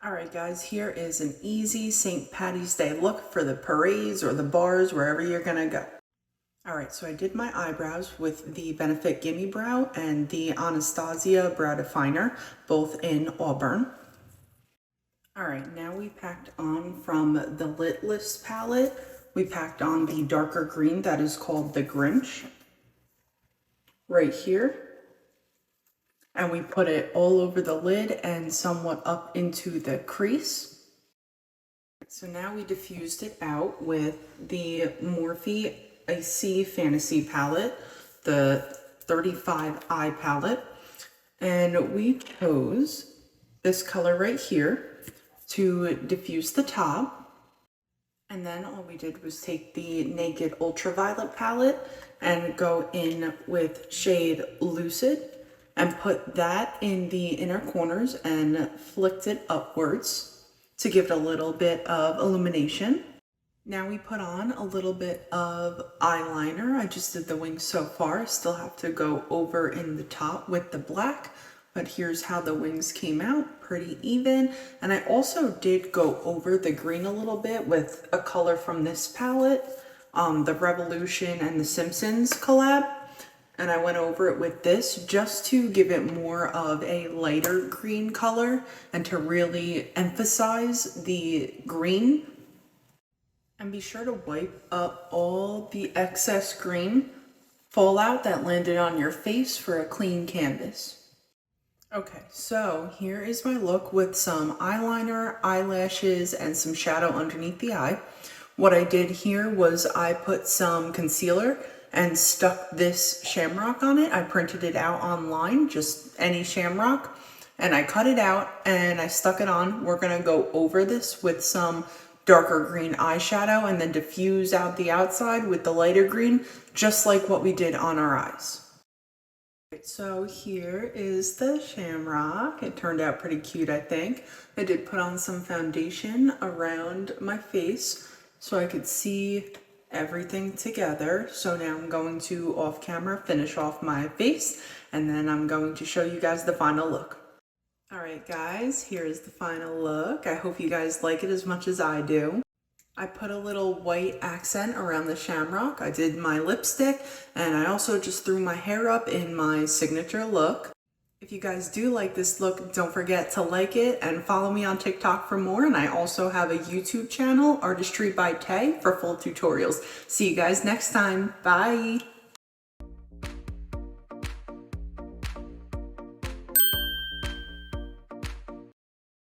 Alright guys, here is an easy St. Patty's Day look for the parades or the bars, wherever you're gonna go. Alright, so I did my eyebrows with the Benefit Gimme Brow and the Anastasia Brow Definer, both in Auburn. Alright, now we packed on from the Luxe palette, we packed on the darker green that is called the Grinch, right here. And we put it all over the lid and somewhat up into the crease. So now we diffused it out with the Morphe Icy Fantasy palette, the 35 eye palette. And we chose this color right here to diffuse the top. And then all we did was take the Naked Ultraviolet palette and go in with shade Lucid and put that in the inner corners and flicked it upwards to give it a little bit of illumination. Now we put on a little bit of eyeliner. I just did the wings so far. I still have to go over in the top with the black, but here's how the wings came out, pretty even. And I also did go over the green a little bit with a color from this palette, the Revolution and the Simpsons collab. And I went over it with this just to give it more of a lighter green color and to really emphasize the green. And be sure to wipe up all the excess green fallout that landed on your face for a clean canvas. Okay, so here is my look with some eyeliner, eyelashes, and some shadow underneath the eye. What I did here was I put some concealer and stuck this shamrock on it. I printed it out online, just any shamrock, and I cut it out and I stuck it on. We're gonna go over this with some darker green eyeshadow and then diffuse out the outside with the lighter green, just like what we did on our eyes. So here is the shamrock. It turned out pretty cute, I think. I did put on some foundation around my face so I could see everything together. So now I'm going to off camera finish off my face and then I'm going to show you guys the final look. Alright guys, here's the final look. I hope you guys like it as much as I do. I put a little white accent around the shamrock. I did my lipstick and I also just threw my hair up in my signature look. If you guys do like this look, don't forget to like it and follow me on TikTok for more. And I also have a YouTube channel, Artistry by Tay, for full tutorials. See you guys next time. Bye.